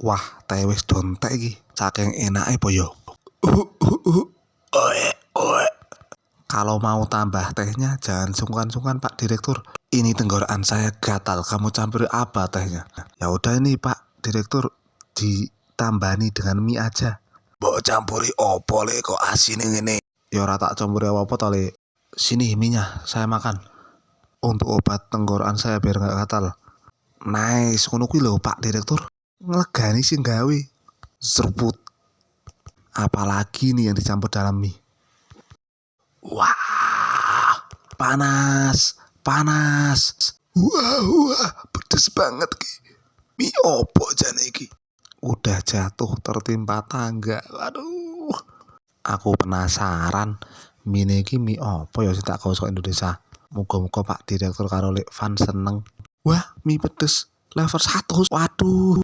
Wah, teh wis dontek iki. Saking enake po yo. Kalau mau tambah tehnya jangan sungkan-sungkan Pak Direktur. Ini tenggorokan saya gatal. Kamu campur apa tehnya? Ya udah ini Pak Direktur, ditambani dengan mie aja. Mbok campuri opo le kok asin ngene? Ya ora tak campuri apa-apa to le. Sini mie-nya, saya makan. Untuk obat tenggorokan saya biar nggak gatal. Nice, ngono kuwi lho Pak Direktur. Nglegani sih gawe. Serput. Apalagi nih yang dicampur dalam mie. Wah, panas, panas. Wah, pedes banget ki. Mie opo jane iki? Udah jatuh tertimpa tangga. Aduh. Aku penasaran mie iki mie opo ya sing tak gosok Indonesia. Muga-muga Pak Direktur karo Lek Van seneng. Wah, mie pedes level 1. Waduh.